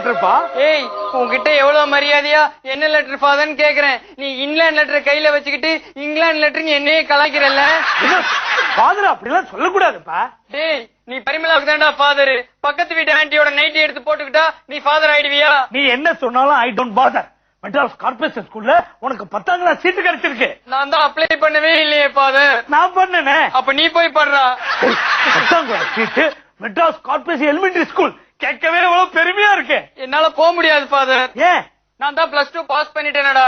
லெட்டர்ப்பா? ஏய், உன்கிட்ட எவ்வளவு மரியாதையா என்ன லெட்டர் ஃபாதர்னு கேக்குறேன். நீ இங்கிலாந்து லெட்டர் கையில வச்சுக்கிட்டு இங்கிலாந்து லெட்டர் என்னையே கலாய்க்கிறல்ல. ஃபாதர் அப்படிலாம் சொல்லக்கூடாதுப்பா. டேய், நீ பரிமளாவுக்கு தான்டா ஃபாதர். பக்கத்து வீட்டு ஆண்டியோட நைட்டி எடுத்து போட்டுக்கிட்டா நீ ஃபாதர் ஆயிடுவியா? நீ என்ன சொன்னாலும் I don't father. Madras corporation ஸ்கூல்ல உனக்கு 10ஆம் கிளாஸ் சீட்டு கிடைச்சிருக்கு. நான் தான் அப்ளை பண்ணவே இல்லையே ஃபாதர். நான் பண்ணனே. அப்ப நீ போய் பண்றா. 10ஆம் கிளாஸ் சீட்டு மெட்ராஸ் கார்பரேஷன் எலிமெண்டரி ஸ்கூல். கேட்கவே எவ்வளவு பெருமையா இருக்கு. என்னால போக முடியாது ஃபாதர். ஏன்? நான் தான் +2 பாஸ் பண்ணிட்டேனடா.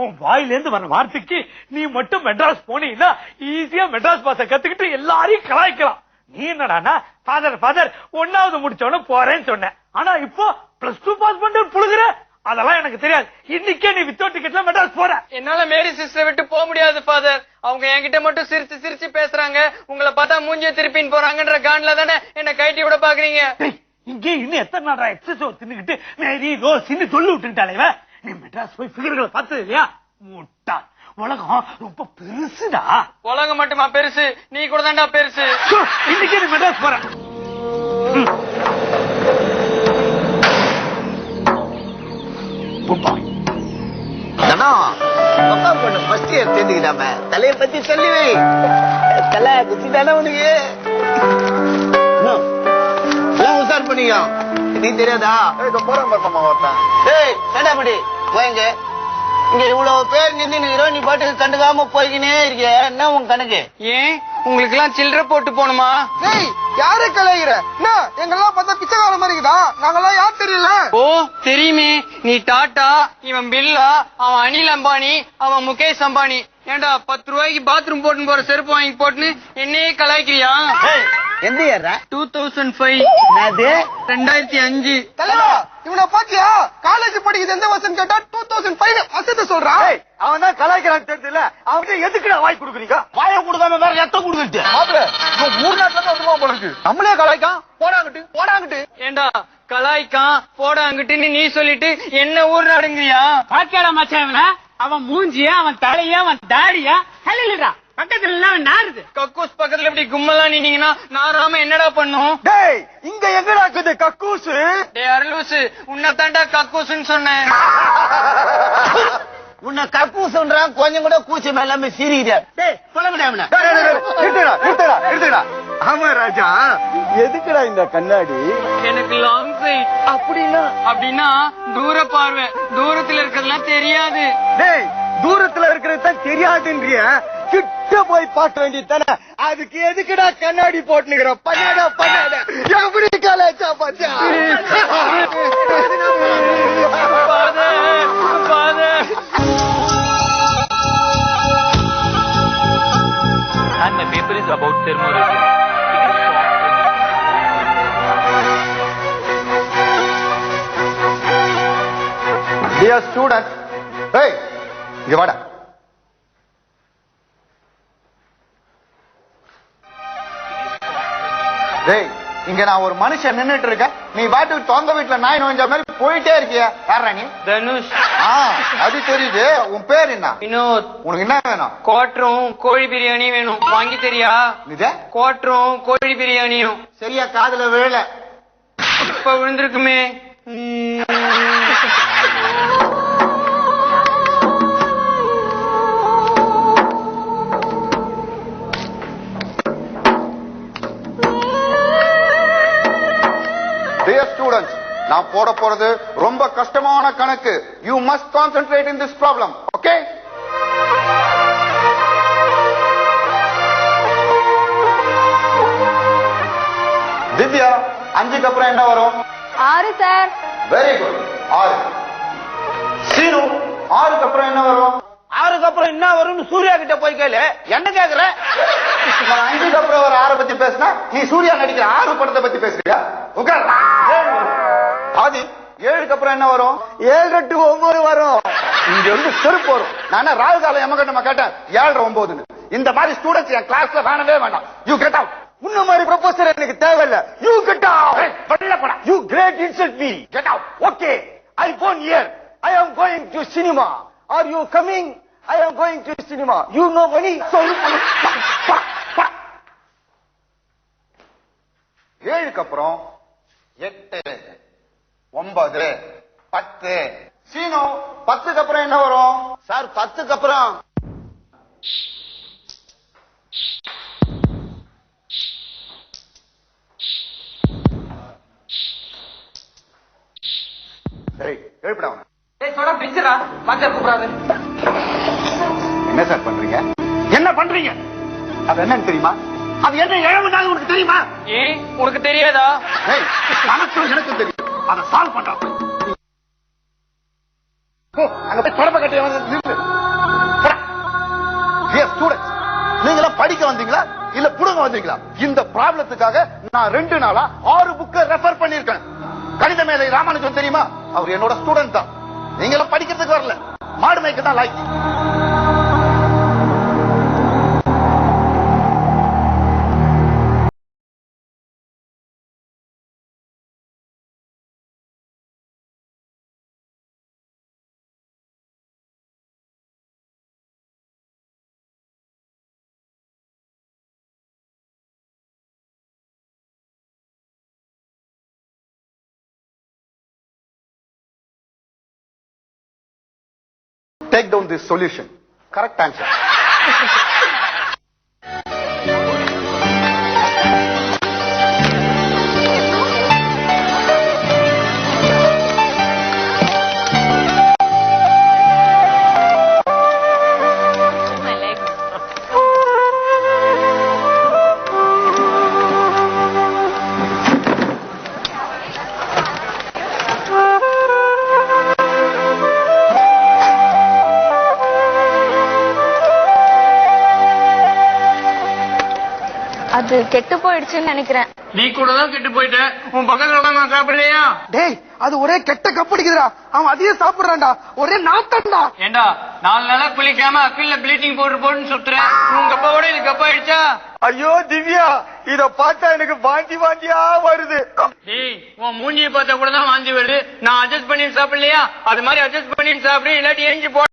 உன் வாயில இருந்து வர வார்த்தைக்கு நீ மட்டும் மெட்ராஸ் போனீங்கன்னா ஈஸியா மெட்ராஸ் பாஸ கத்துக்கிட்டு எல்லாரையும் கலாய்க்கலாம். நீ என்னடா ஃபாதர் 1வது முடிச்சவன போறேன்னு சொன்ன. ஆனா இப்போ +2 பாஸ் பண்ணிட்டு புழுகுற. அதெல்லாம் எனக்கு தெரியாது. இன்னைக்கே நீ வித்தவுட் டிக்கெட்ல மெட்ராஸ் போற. என்னால மேரி சிஸ்டர் விட்டு போக முடியாது ஃபாதர். அவங்க என்கிட்ட மட்டும் சிரிச்சு சிரிச்சு பேசுறாங்க. உங்களை பார்த்தா மூஞ்சிய திருப்பின்னு போறாங்கன்ற காண்ல தானே என்ன கைட்டி விட பாக்குறீங்க. இங்கே இன்னும் எத்தனை நாடா எக்ஸசோ தின்னுக்கிட்டு மேரி ரோஸ்ன்னு சொல்லி விட்டுட்டாலே. நீ மெட்ராஸ் போய் ஃபிகர்களை பார்த்தது இல்லையா? முட்டா. உலகம் ரொம்ப பெருசுடா. உலகம் மட்டுமா பெருசு? நீ கூட தான்டா பெருசு. இன்னைக்கு நீ மெட்ராஸ் போற. ஃபர்ஸ்ட் இயர் சேர்ந்துக்கிட்டாம தலையை பத்தி சொல்லுவே. தலை குச்சி தானே உனக்கு உசார் பண்ணிக்க. நீ தெரியாதா? போயங்க இங்க இவ்வளவு பேர் நின்று நீ பாட்டுக்கு கண்டுக்காம போய்கினே இருக்க. என்ன உன் கணக்கு? ஏன் உங்களுக்கு எல்லாம் சில்லற போட்டு போணுமா? யாரு கலைகிற? எங்கெல்லாம் பார்த்தா பிச்சைக்கார மாதிரி இருக்குதா? நாங்கெல்லாம் யார் தெரியல. ஓ தெரியுமே. நீ டாட்டா, இவன் பில்லா, அவன் அனில் அம்பானி, அவன் முகேஷ் அம்பானி. ஏண்டா 10 ரூபாய்க்கு பாத்ரூம் போட்டு போற செருப்பு வாங்கி போட்டுன்னு என்னையே கலாய்க்கிறியா? எந்த இயர்? 2005. 2005. இவனை பாத்தியா? காலேஜ் படிக்குது எந்த வருஷம் கேட்டா 2005 வருஷத்தை சொல்றான். அவன் தான் கலாய்க்கிறான் தெரியல. அவன் எதுக்குடா வாய் கொடுக்குறீங்க? வாயை கொடுக்காம வேற ரத்தம் கொடுக்குறது. ஊர் நாட்டுல வந்துமா போல இருக்கு. நம்மளே கலாய்க்கான். போடாங்கிட்டு. ஏண்டா கலாய்க்கான் போடாங்கிட்டுன்னு நீ சொல்லிட்டு என்ன ஊர் நாடுங்கிறியா? பாக்கியாடா மச்சான், அவன் மூஞ்சிய, அவன் தலைய, அவன் தாடியா ஹலிலடா. பக்கத்துல எல்லாம் நாருது. கக்கூஸ் பக்கத்துல இப்படி கும்மலாம் நீங்கன்னா நாராம என்னடா பண்ணும்? டேய், இங்க எங்கடா இருக்குது கக்கூசு? டேய் அருளூசு, உன்னை தாண்டா கக்கூசுன்னு சொன்னேன். உன்னை கக்கூசுன்றான். கொஞ்சம் கூட கூச்சு மேலாம சீரிக்கிறியா? டேய் சொல்லுங்கடா. ஆமா ராஜா, எதுக்குடா இந்த கண்ணாடி? எனக்கு லாங் சைட். அப்படின்னா தூர பார்வை. தூரத்துல இருக்கிறதுலாம் தெரியாது. டேய், தூரத்துல இருக்கிறது தான் தெரியாதுன்றிய. கிட்ட போய் பார்க்க வேண்டியது தானே. அதுக்கு எதுக்குடா கண்ணாடி போட்டுக்கிற? பண்ணாட எப்படி கலாச்சா பாத்தியா? And my paper is about thermoregulation. Dear student, hey, இங்க வாடா. டேய், இங்க நான் ஒரு மனுஷன் நின்னுட்டு இருக்கேன். நீ பாட்டுக்கு தொங்க வீட்டுல நாய் நோஞ்ச மாதிரி போயிட்டே இருக்கிய. யாரா நீ? தனுஷ். அது தெரியுது. உன் பேர் என்ன? வினோத். உனக்கு என்ன வேணும்? கோட்டரும் கோழி பிரியாணி வேணும். வாங்கி தெரியா? கோட்டரும் கோழி பிரியாணியும். சரியா காதுல விழல. இப்ப விழுந்திருக்குமே. Dear students, நான் போட போறது ரொம்ப கஷ்டமான கணக்கு. You must concentrate in this problem, okay? Divya, 5க்கு அப்புறம் என்ன வரும்? 6 சார். Very good, 6. சீனு, 6க்கு அப்புறம் என்ன வரும்? 6க்கு அப்புறம் என்ன வரும்னு சூர்யா கிட்ட போய் கேளு. என்ன கேக்குற? 5க்கு அப்புறம் ஒரு 6 பத்தி பேசினா நீ சூர்யா நடிக்கிற 6 படத்தை பத்தி பேசுறியா? உட்கார். ஆதி, 7க்கு அப்புறம் என்ன வரும்? 7 to 9 வரும். இங்க வந்து செருப்பு வரும். நான் ராகு காலம் எமகட்டமா கேட்டேன் 7 9. இந்த மாதிரி ஸ்டூடெண்ட்ஸ் என் கிளாஸ்ல வேணவே வேண்டாம். You get out. உன்ன மாதிரி ப்ரொபோசர் எனக்கு தேவையில்ல. You get out. வெளில போடா. You great insult me. Get out. Okay, I phone here. I am going to cinema. Are you coming? I am going to cinema. You know மணி. ஏழுக்கு அப்புறம் 8. 9, 10. சீனு 10க்கு அப்புறம் என்ன வரும்? சார் 10க்கு அப்புறம் எழுப்பிடா. என்ன சார் பண்றீங்க? என்ன பண்றீங்க? அது என்னன்னு தெரியுமா? அது என்ன இழவுனாலும் உனக்கு தெரியுமா? ஏய் உனக்கு தெரியாதா? எனக்கு தெரியும். அதை சால்வ் பண்றான். அங்க போய் தொடர்பு கட்டி ஸ்டூடெண்ட்ஸ், நீங்களா படிக்க வந்தீங்களா இல்ல புடுங்க வந்தீங்களா? இந்த ப்ராப்ளத்துக்காக நான் 2 நாளா 6 புக்க ரெஃபர் பண்ணிருக்கேன். கணித மேதை ராமானுஜன் தெரியுமா? அவர் என்னோட ஸ்டூடெண்ட் தான். நீங்களா படிக்கிறதுக்கு வரல, மாடு மேய்க்க தான் லாய்க்கு. Take down this solution. Correct answer. அது கெட்டு போயிடுச்சுன்னு நினைக்கிறேன். நீ கூட தான் கெட்டு போயிட்ட. உன் பக்கத்துல உட்காந்து சாப்பிடலையா? டேய், அது ஒரே கெட்ட கப்படிக்குதுடா. அவன் அதையே சாப்பிடுறான்டா. ஒரே நாத்தம்டா. ஏண்டா 4 நாளா குளிக்காம அக்கில்ல ப்ளீச்சிங் பவுடர் போட்டுன்னு சுத்துறேன். உங்க கப்பாவோட இது கப்பா ஆயிடுச்சா? ஐயோ திவ்யா, இத பார்த்தா எனக்கு வாந்தியா வருது. டேய் உன் மூஞ்சியை பார்த்தா கூட தான் வாந்தி வருது. நான் அட்ஜஸ்ட் பண்ணி சாப்பிடலையா? அது மாதிரி அட்ஜஸ்ட் பண்ணி சாப்பிடு, இல்லாட்டி எஞ்சி போ.